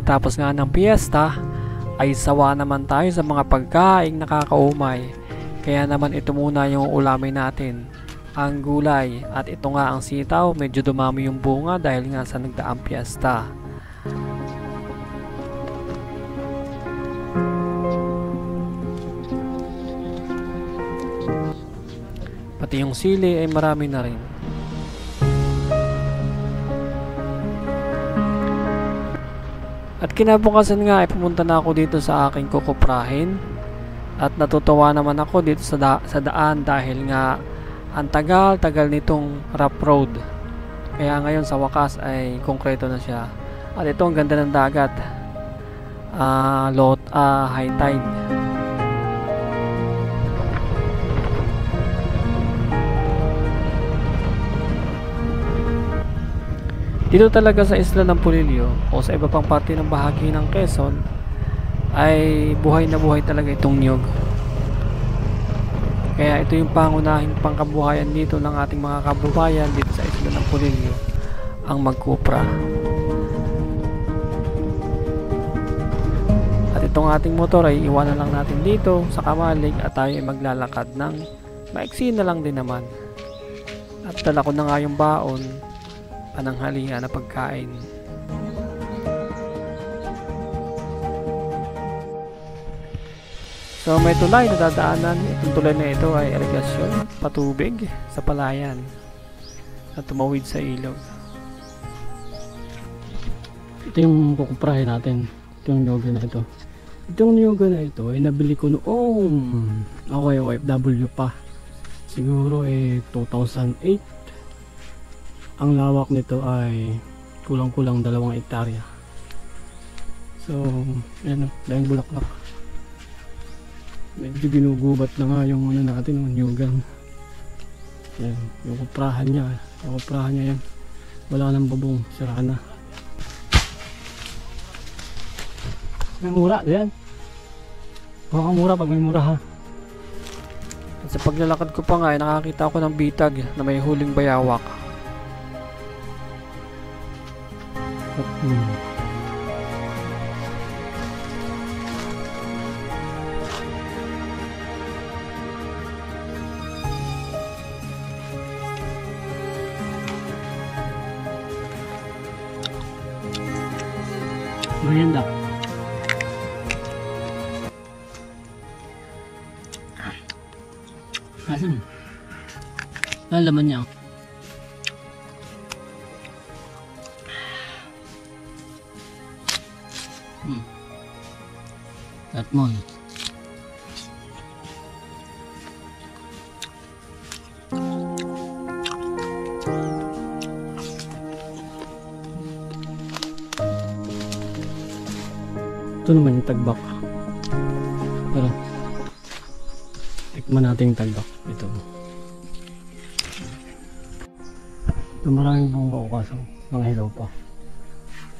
pagkatapos nga ng piyesta ay sawa naman tayo sa mga pagkaing nakakaumay. Kaya naman ito muna yung ulamin natin, ang gulay. At ito nga ang sitaw, medyo dumami yung bunga dahil nga sa nagdaang piyesta. Pati yung sili ay marami na rin. At kinabukasan nga ay pumunta na ako dito sa aking kukuprahin. At natutuwa naman ako dito sa daan dahil nga ang tagal-tagal nitong rough road. Kaya ngayon sa wakas ay konkreto na siya. At ito ang ganda ng dagat. High tide. Dito talaga sa isla ng Polillo o sa iba pang parte ng bahagi ng Quezon ay buhay na buhay talaga itong niyog. Kaya ito yung pangunahing pangkabuhayan dito ng ating mga kababayan dito sa isla ng Polillo, ang magkupra. At itong ating motor ay iwanan lang natin dito sa kamalig at tayo ay maglalakad ng maiksi na lang din naman. At dala ko na nga yung baon, pananghalian na pagkain. So may tulay na dadaanan. Itong tulay na ito ay irigasyon, patubig sa palayan na tumawid sa ilog. Ito yung kukuprahin natin. Ito yung yoga na ito. Itong yoga na ito ay nabili ko noong ako ay OFW pa. Siguro 2008. Ang lawak nito ay kulang-kulang 2 hektarya. So, yan o, dahil bulaklak. Medyo ginugubat na nga yung ano natin, yung nyugan. Yan, yung kuprahan niya. Yung kuprahan niya yan. Wala nang babong, sira na. May mura, yan. Baka mura pag may mura ha. At sa paglalakad ko pa nga, ay nakakita ako ng bitag na may huling bayawak. Merienda. Asan? Ang laman niya. Atmon. Ito naman yung tagbak. Pero tikman natin yung tagbak. Ito maraming bunga ko kaso mga hilaw pa.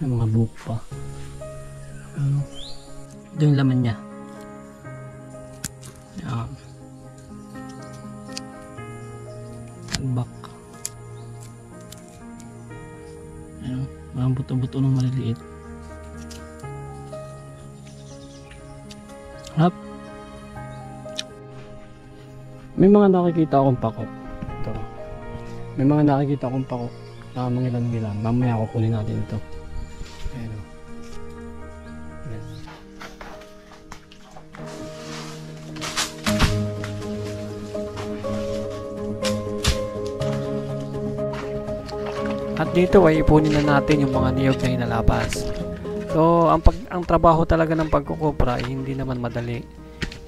May mga buhok pa. Ito yung laman niya. Yan. Tagbak. Ayan. Mga buto-buto ng maliliit. Hap. May mga nakikita akong pako. Ito. May mga nakikita akong pako. Mangilan-ngilan. Mamaya kukunin natin ito. Ayan. Yes. At dito ay ipunin na natin yung mga niyog na inalabas. So ang trabaho talaga ng pagkukupra ay hindi naman madali.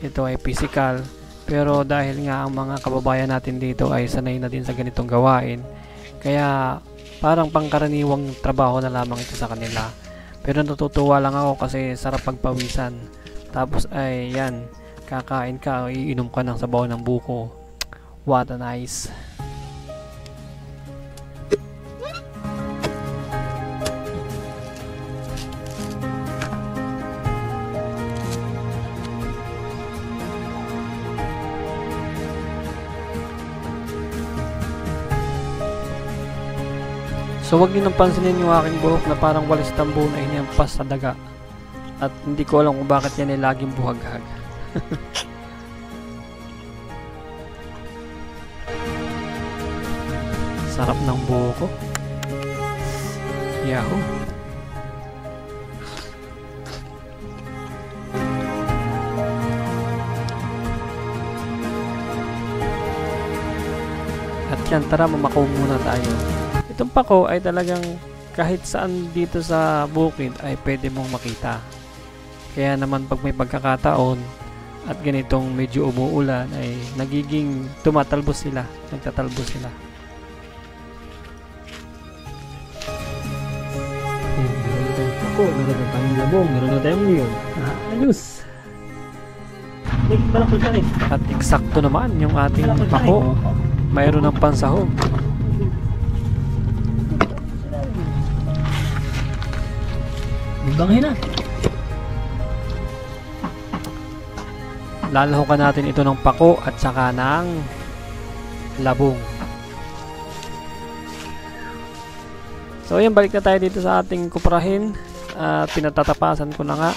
Ito ay physical, pero dahil nga ang mga kababayan natin dito ay sanay na din sa ganitong gawain, kaya parang pangkaraniwang trabaho na lamang ito sa kanila. Pero natutuwa lang ako kasi sarap pagpawisan. Tapos ay yan, kakain ka o iinom ka ng sabaw ng buko. What a nice. So wag niyo nang pansinin yung aking buhok na parang walis tambo na hinampas sa daga. At hindi ko alam kung bakit yan ay laging buhaghag. Sarap ng buhok ko. Yahoo! At yan, tara mamakaw muna tayo. Itong pako ay talagang kahit saan dito sa bukid ay pwede mong makita. Kaya naman pag may pagkakataon at ganitong medyo umuulan ay nagiging tumatalbos sila, nagtatalbos sila. Meron tayong pako, meron tayong labong, meron tayong niyog. Ayos! Malakol siya eh. At eksakto naman yung ating pako. Mayroon ng pansahog. Banghin na. Lalahukan natin ito ng pako at saka ng labong. So ayan, balik na tayo dito sa ating kuprahin. Pinatatapasan ko na nga.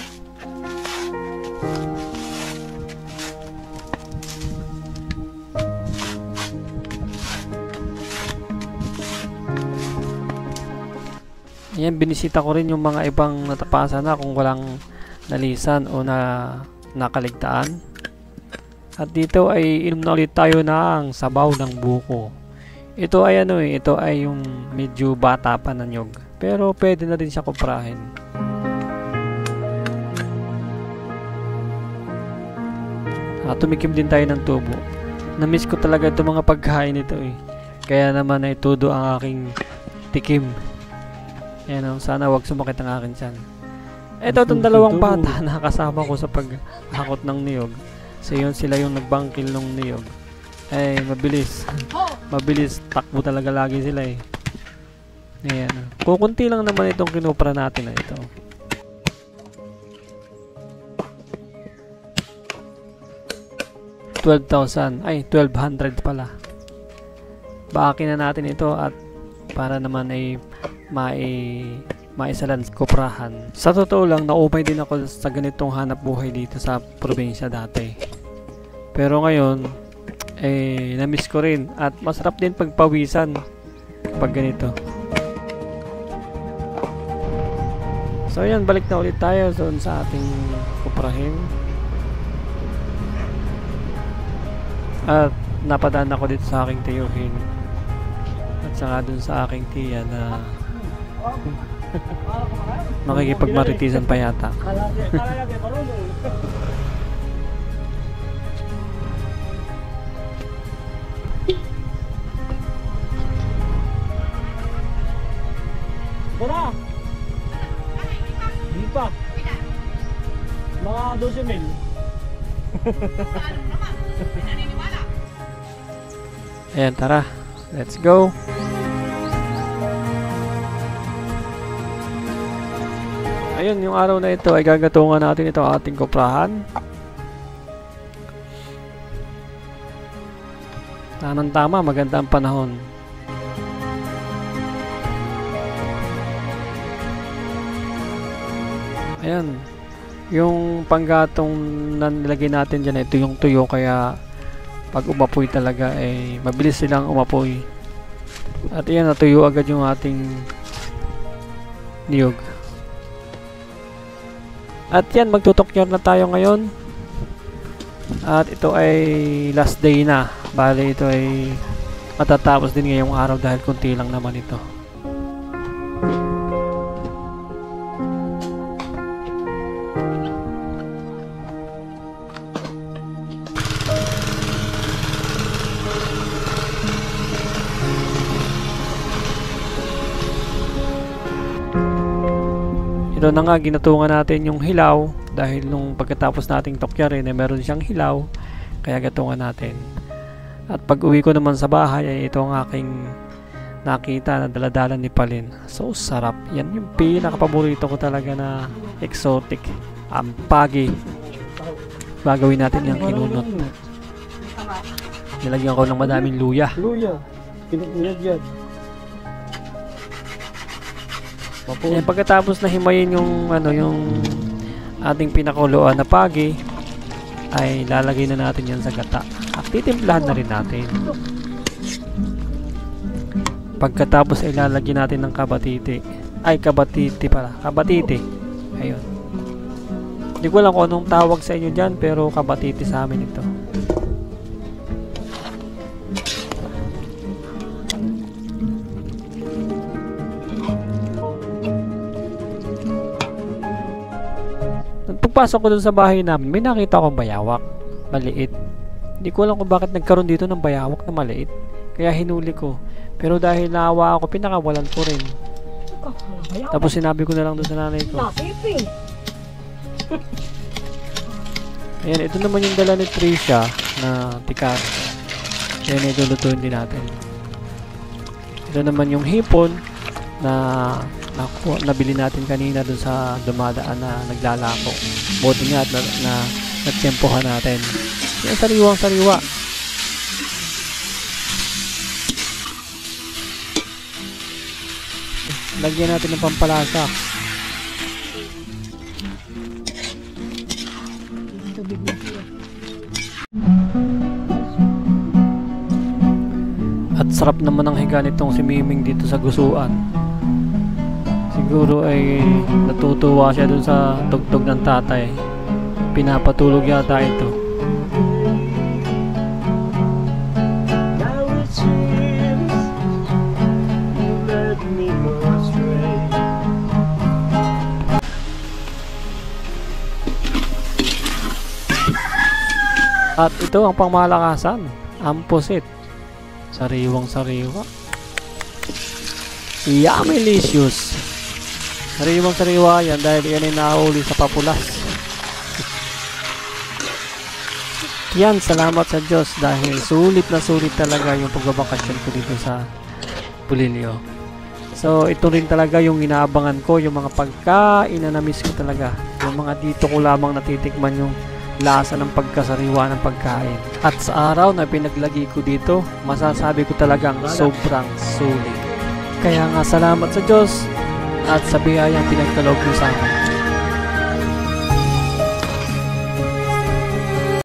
Ayan, binisita ko rin yung mga ibang natapasan na kung walang nalisan o nakaligtaan. At dito ay inom na ulit tayo ng sabaw ng buko. Ito ay ito ay yung medyo bata pa na nyog. Pero pwede na rin siya kuprahin. Tumikim din tayo ng tubo. Namiss ko talaga itong mga pagkain nito eh. Kaya naman ay todo ang aking tikim. Ayan, sana wag sumakit ang akin tiyan. Ito itong dalawang bata na kasama ko sa paghakot ng niyog. So yun, sila yung nagbangkil ng niyog. Ay, mabilis. Mabilis, takbo talaga lagi sila eh. Ayan. Kukunti lang naman itong kinupra natin na ito. $12,000. Ay, 1,200 pala. Baakin na natin ito at para naman ay maisalan kuprahan. Sa totoo lang, naumay din ako sa ganitong hanap buhay dito sa probinsya dati. Pero ngayon, na-miss ko rin at masarap din pagpawisan pag ganito. So yan, balik na ulit tayo doon sa ating kuprahin. At napadaan ako dito sa aking tiyuhin. At saka dun sa aking tiya na makikipagmaritisan pa yata. Wala! Di pa. Mga 12 mil. Ayan, tara. Let's go. Ayun, yung araw na ito ay gagatungan natin ito ating kuprahan. Tamang-tama, maganda ang panahon. Ayan, yung panggatong na nilagay natin dyan, ito yung tuyo, kaya pag umapoy talaga ay mabilis silang umapoy. At ayan, natuyo agad yung ating niyog. At yan, magtutokyar na tayo ngayon. At ito ay last day na. Bale, ito ay matatapos din ngayong araw dahil kunti lang naman ito. Ito na nga, ginatungan natin yung hilaw dahil nung pagkatapos nating tokyarin ay meron siyang hilaw, kaya gatungan natin. At pag uwi ko naman sa bahay ay ito ang aking nakita na daladala ni Palin. So sarap, yan yung pinakapaborito ko talaga na exotic, ampagi. Gagawin natin yung kinunot. Nilagyan ko ng madaming luya. Luya. Pinag-inag yan. Ayan, pagkatapos na himayin yung yung ating pinakuluan na pagi, ay lalagay na natin yan sa gata at titimplahan na rin natin. Pagkatapos ay lalagyan natin ng kabatiti, ayun. Hindi ko alam kung anong tawag sa inyo dyan, pero kabatiti sa amin ito. Pagpasok ko dun sa bahay namin, may nakita akong bayawak, maliit. Hindi ko alam kung bakit nagkaroon dito ng bayawak na maliit, kaya hinuli ko. Pero dahil naawa ako, pinakawalan ko rin. Tapos sinabi ko na lang doon sa nanay ko. Ayan, ito naman yung dala ni Tricia na tikar. Ayan, ito lutuin din natin. Ito naman yung hipon na nabili natin kanina doon sa dumadaan na naglalako. Buti nga at na nagtempohan natin. Yan, sariwang-sariwa. Lagyan natin ng pampalasa. At sarap naman ang higa nitong si Miming dito sa gusuan. Siguro ay natutuwa siya dun sa tugtog ng tatay. Pinapatulog yata ito. At ito ang pangmalakasan, ang pusit. Sariwang-sariwa. Yummy-licious. Sariwang-sariwa yan dahil yan ay nahuli sa papulas. Yan, salamat sa Diyos dahil sulit na sulit talaga yung pagbabakasyon ko dito sa Pulilio. So ito rin talaga yung inaabangan ko, yung mga pagkain na na-miss ko talaga. Yung mga dito ko lamang natitikman yung lasa ng pagkasariwa ng pagkain. At sa araw na pinaglagi ko dito, masasabi ko talagang sobrang sulit. Kaya nga salamat sa Diyos at sa biyayang pinagkaloob ko sa amin.